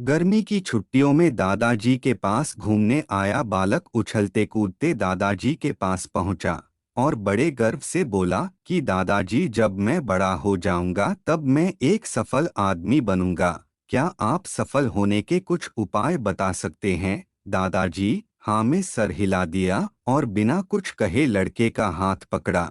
गर्मी की छुट्टियों में दादाजी के पास घूमने आया बालक उछलते कूदते दादाजी के पास पहुंचा और बड़े गर्व से बोला कि दादाजी, जब मैं बड़ा हो जाऊंगा तब मैं एक सफल आदमी बनूंगा। क्या आप सफल होने के कुछ उपाय बता सकते हैं? दादाजी हाँ में सर हिला दिया और बिना कुछ कहे लड़के का हाथ पकड़ा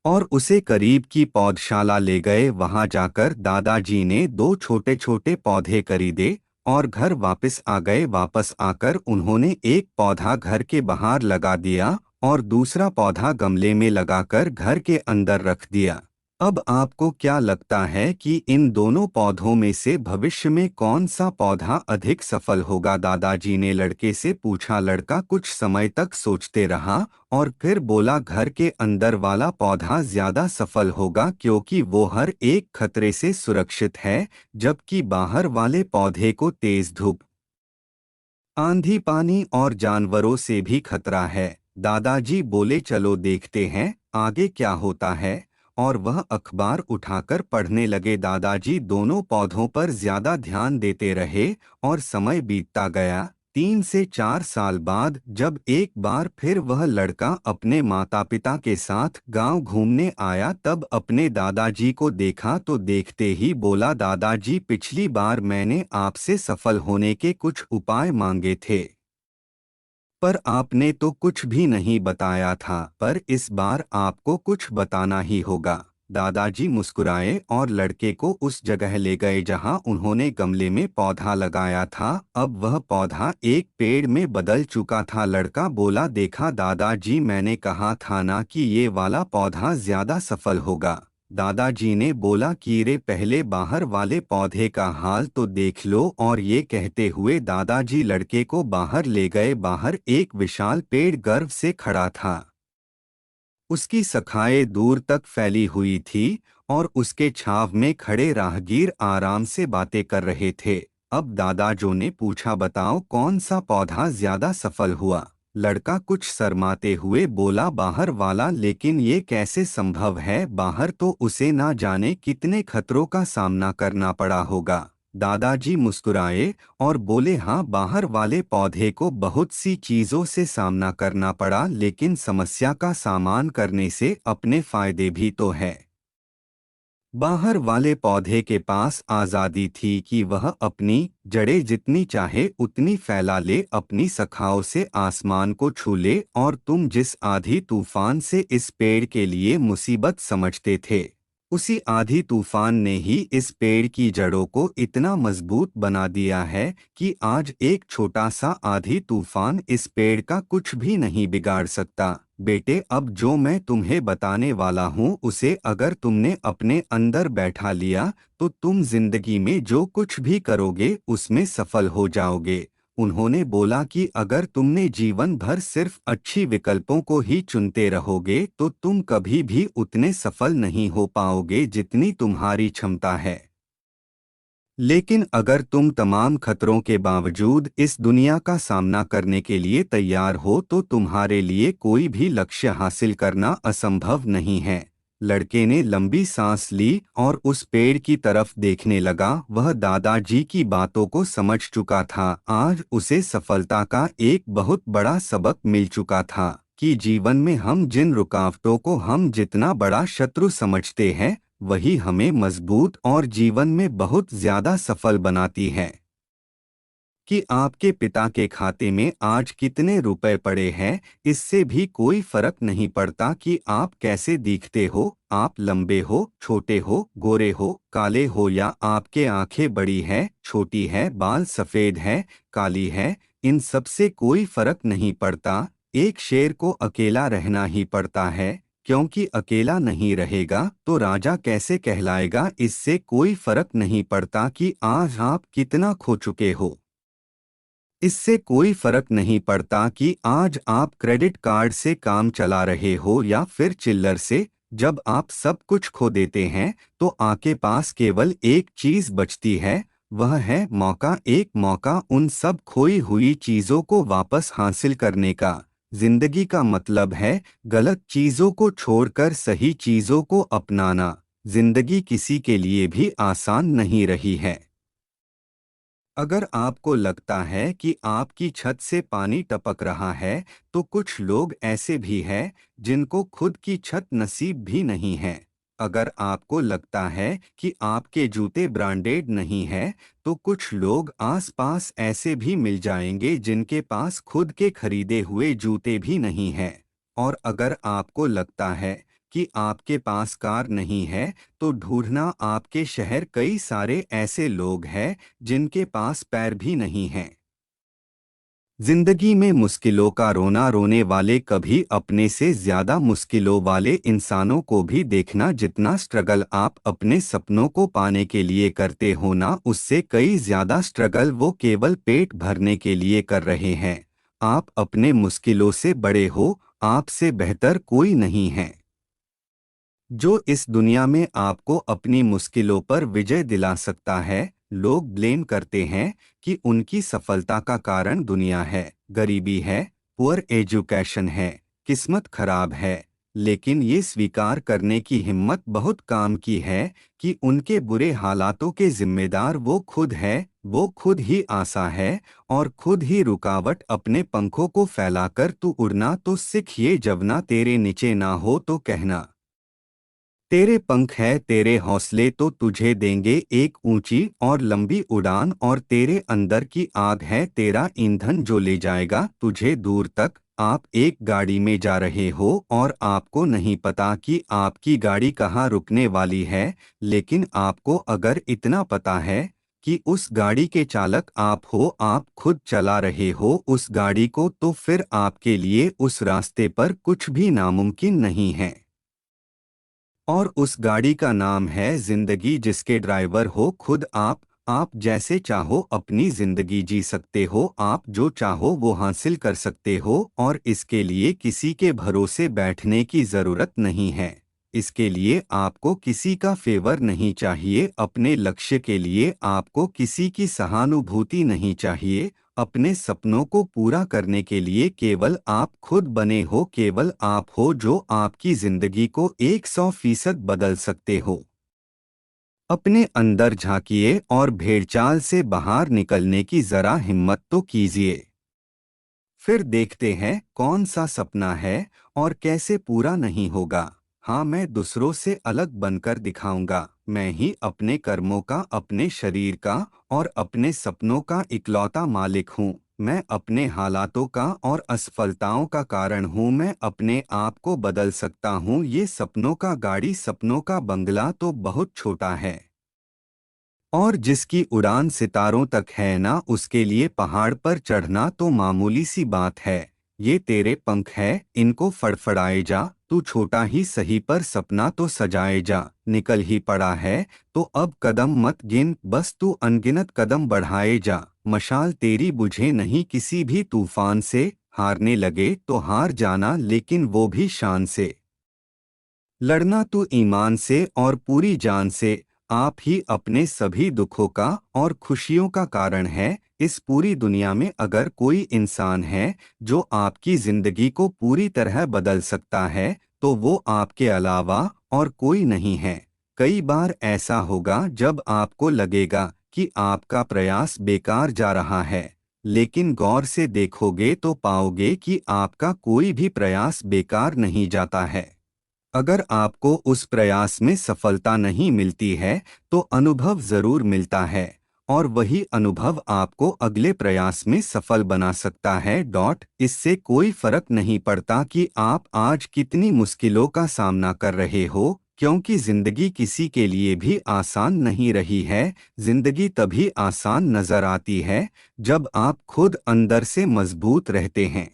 और उसे करीब की पौधशाला ले गए। वहां जाकर दादाजी ने दो छोटे छोटे पौधे खरीदे और घर वापस आ गए। वापस आकर उन्होंने एक पौधा घर के बाहर लगा दिया और दूसरा पौधा गमले में लगाकर घर के अंदर रख दिया। अब आपको क्या लगता है कि इन दोनों पौधों में से भविष्य में कौन सा पौधा अधिक सफल होगा? दादाजी ने लड़के से पूछा। लड़का कुछ समय तक सोचते रहा और फिर बोला, घर के अंदर वाला पौधा ज्यादा सफल होगा क्योंकि वो हर एक खतरे से सुरक्षित है, जबकि बाहर वाले पौधे को तेज धूप, आंधी, पानी और जानवरों से भी खतरा है। दादाजी बोले, चलो देखते हैं आगे क्या होता है। और वह अखबार उठाकर पढ़ने लगे। दादाजी दोनों पौधों पर ज्यादा ध्यान देते रहे और समय बीतता गया। 3 से 4 साल बाद जब एक बार फिर वह लड़का अपने माता पिता के साथ गांव घूमने आया, तब अपने दादाजी को देखा तो देखते ही बोला, दादाजी, पिछली बार मैंने आपसे सफल होने के कुछ उपाय मांगे थे, पर आपने तो कुछ भी नहीं बताया था। पर इस बार आपको कुछ बताना ही होगा। दादाजी मुस्कुराए और लड़के को उस जगह ले गए जहां उन्होंने गमले में पौधा लगाया था। अब वह पौधा एक पेड़ में बदल चुका था। लड़का बोला, देखा दादाजी, मैंने कहा था ना कि ये वाला पौधा ज्यादा सफल होगा। दादाजी ने बोला कि रे, पहले बाहर वाले पौधे का हाल तो देख लो। और ये कहते हुए दादाजी लड़के को बाहर ले गए। बाहर एक विशाल पेड़ गर्व से खड़ा था। उसकी शाखाएं दूर तक फैली हुई थी और उसके छाव में खड़े राहगीर आराम से बातें कर रहे थे। अब दादाजो ने पूछा, बताओ कौन सा पौधा ज्यादा सफल हुआ? लड़का कुछ शर्माते हुए बोला, बाहर वाला। लेकिन ये कैसे संभव है? बाहर तो उसे ना जाने कितने खतरों का सामना करना पड़ा होगा। दादाजी मुस्कुराए और बोले, हाँ, बाहर वाले पौधे को बहुत सी चीजों से सामना करना पड़ा, लेकिन समस्या का सामना करने से अपने फायदे भी तो है। बाहर वाले पौधे के पास आजादी थी कि वह अपनी जड़ें जितनी चाहे उतनी फैला ले, अपनी शाखाओं से आसमान को छू ले। और तुम जिस आधी तूफान से इस पेड़ के लिए मुसीबत समझते थे, उसी आधी तूफान ने ही इस पेड़ की जड़ों को इतना मजबूत बना दिया है कि आज एक छोटा सा आधी तूफान इस पेड़ का कुछ भी नहीं बिगाड़ सकता। बेटे, अब जो मैं तुम्हें बताने वाला हूँ उसे अगर तुमने अपने अंदर बैठा लिया तो तुम जिंदगी में जो कुछ भी करोगे उसमें सफल हो जाओगे। उन्होंने बोला कि अगर तुमने जीवन भर सिर्फ अच्छी विकल्पों को ही चुनते रहोगे तो तुम कभी भी उतने सफल नहीं हो पाओगे जितनी तुम्हारी क्षमता है। लेकिन अगर तुम तमाम खतरों के बावजूद इस दुनिया का सामना करने के लिए तैयार हो तो तुम्हारे लिए कोई भी लक्ष्य हासिल करना असंभव नहीं है। लड़के ने लंबी सांस ली और उस पेड़ की तरफ देखने लगा। वह दादाजी की बातों को समझ चुका था। आज उसे सफलता का एक बहुत बड़ा सबक मिल चुका था कि जीवन में हम जिन रुकावटों को हम जितना बड़ा शत्रु समझते हैं, वही हमें मजबूत और जीवन में बहुत ज्यादा सफल बनाती है। कि आपके पिता के खाते में आज कितने रुपए पड़े हैं, इससे भी कोई फर्क नहीं पड़ता कि आप कैसे दिखते हो। आप लंबे हो, छोटे हो, गोरे हो, काले हो, या आपके आंखें बड़ी हैं, छोटी है, बाल सफेद है, काली है, इन सब से कोई फर्क नहीं पड़ता। एक शेर को अकेला रहना ही पड़ता है, क्योंकि अकेला नहीं रहेगा तो राजा कैसे कहलाएगा। इससे कोई फर्क नहीं पड़ता कि आज आप कितना खो चुके हो। इससे कोई फर्क नहीं पड़ता कि आज आप क्रेडिट कार्ड से काम चला रहे हो या फिर चिल्लर से। जब आप सब कुछ खो देते हैं तो आपके पास केवल एक चीज बचती है, वह है मौका। एक मौका उन सब खोई हुई चीजों को वापस हासिल करने का। जिंदगी का मतलब है गलत चीजों को छोड़कर सही चीजों को अपनाना। जिंदगी किसी के लिए भी आसान नहीं रही है। अगर आपको लगता है कि आपकी छत से पानी टपक रहा है, तो कुछ लोग ऐसे भी हैं जिनको खुद की छत नसीब भी नहीं है। अगर आपको लगता है कि आपके जूते ब्रांडेड नहीं है, तो कुछ लोग आसपास ऐसे भी मिल जाएंगे जिनके पास खुद के खरीदे हुए जूते भी नहीं हैं। और अगर आपको लगता है कि आपके पास कार नहीं है, तो ढूंढना आपके शहर कई सारे ऐसे लोग हैं जिनके पास पैर भी नहीं हैं। जिंदगी में मुश्किलों का रोना रोने वाले कभी अपने से ज्यादा मुश्किलों वाले इंसानों को भी देखना। जितना स्ट्रगल आप अपने सपनों को पाने के लिए करते हो ना, उससे कई ज्यादा स्ट्रगल वो केवल पेट भरने के लिए कर रहे हैं। आप अपने मुश्किलों से बड़े हो, आपसे बेहतर कोई नहीं है। जो इस दुनिया में आपको अपनी मुश्किलों पर विजय दिला सकता है। लोग ब्लेम करते हैं कि उनकी सफलता का कारण दुनिया है, गरीबी है, पुअर एजुकेशन है, किस्मत खराब है। लेकिन ये स्वीकार करने की हिम्मत बहुत काम की है कि उनके बुरे हालातों के जिम्मेदार वो खुद है। वो खुद ही आशा है और खुद ही रुकावट। अपने पंखों को फैलाकर तू उड़ना तो सीख, ये जवना तेरे नीचे ना हो तो कहना। तेरे पंख है, तेरे हौसले तो तुझे देंगे एक ऊंची और लंबी उड़ान। और तेरे अंदर की आग है तेरा ईंधन जो ले जाएगा तुझे दूर तक। आप एक गाड़ी में जा रहे हो और आपको नहीं पता कि आपकी गाड़ी कहाँ रुकने वाली है। लेकिन आपको अगर इतना पता है कि उस गाड़ी के चालक आप हो, आप खुद चला रहे हो उस गाड़ी को, तो फिर आपके लिए उस रास्ते पर कुछ भी नामुमकिन नहीं है। और उस गाड़ी का नाम है जिंदगी, जिसके ड्राइवर हो खुद आप। आप जैसे चाहो अपनी जिंदगी जी सकते हो, आप जो चाहो वो हासिल कर सकते हो, और इसके लिए किसी के भरोसे बैठने की जरूरत नहीं है। इसके लिए आपको किसी का फेवर नहीं चाहिए। अपने लक्ष्य के लिए आपको किसी की सहानुभूति नहीं चाहिए। अपने सपनों को पूरा करने के लिए केवल आप खुद बने हो। केवल आप हो जो आपकी जिंदगी को 100% बदल सकते हो। अपने अंदर झांकिए और भेड़चाल से बाहर निकलने की जरा हिम्मत तो कीजिए। फिर देखते हैं कौन सा सपना है और कैसे पूरा नहीं होगा। हाँ, मैं दूसरों से अलग बनकर दिखाऊंगा। मैं ही अपने कर्मों का, अपने शरीर का और अपने सपनों का इकलौता मालिक हूँ। मैं अपने हालातों का और असफलताओं का कारण हूँ। मैं अपने आप को बदल सकता हूँ। ये सपनों का गाड़ी, सपनों का बंगला तो बहुत छोटा है, और जिसकी उड़ान सितारों तक है ना, उसके लिए पहाड़ पर चढ़ना तो मामूली सी बात है। ये तेरे पंख है, इनको फड़फड़ाए जा। तू छोटा ही सही पर सपना तो सजाए जा। निकल ही पड़ा है तो अब कदम मत गिन, बस तू अनगिनत कदम बढ़ाए जा। मशाल तेरी बुझे नहीं किसी भी तूफान से। हारने लगे तो हार जाना, लेकिन वो भी शान से। लड़ना तू ईमान से और पूरी जान से। आप ही अपने सभी दुखों का और खुशियों का कारण है। इस पूरी दुनिया में अगर कोई इंसान है जो आपकी जिंदगी को पूरी तरह बदल सकता है, तो वो आपके अलावा और कोई नहीं है। कई बार ऐसा होगा जब आपको लगेगा कि आपका प्रयास बेकार जा रहा है, लेकिन गौर से देखोगे तो पाओगे कि आपका कोई भी प्रयास बेकार नहीं जाता है। अगर आपको उस प्रयास में सफलता नहीं मिलती है, तो अनुभव जरूर मिलता है, और वही अनुभव आपको अगले प्रयास में सफल बना सकता है। इससे कोई फर्क नहीं पड़ता कि आप आज कितनी मुश्किलों का सामना कर रहे हो, क्योंकि जिंदगी किसी के लिए भी आसान नहीं रही है। जिंदगी तभी आसान नजर आती है जब आप खुद अंदर से मजबूत रहते हैं।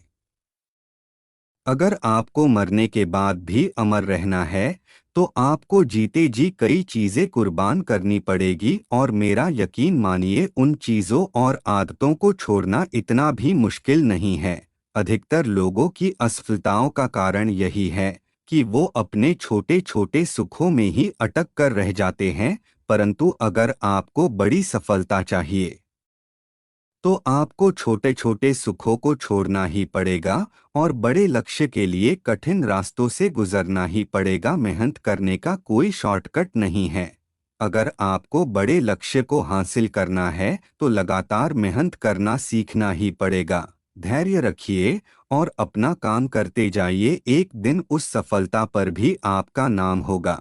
अगर आपको मरने के बाद भी अमर रहना है, तो आपको जीते जी कई चीजें कुर्बान करनी पड़ेगी। और मेरा यकीन मानिए, उन चीजों और आदतों को छोड़ना इतना भी मुश्किल नहीं है। अधिकतर लोगों की असफलताओं का कारण यही है कि वो अपने छोटे छोटे सुखों में ही अटक कर रह जाते हैं। परंतु अगर आपको बड़ी सफलता चाहिए, तो आपको छोटे छोटे सुखों को छोड़ना ही पड़ेगा, और बड़े लक्ष्य के लिए कठिन रास्तों से गुजरना ही पड़ेगा। मेहनत करने का कोई शॉर्टकट नहीं है। अगर आपको बड़े लक्ष्य को हासिल करना है तो लगातार मेहनत करना सीखना ही पड़ेगा। धैर्य रखिए और अपना काम करते जाइए, एक दिन उस सफलता पर भी आपका नाम होगा।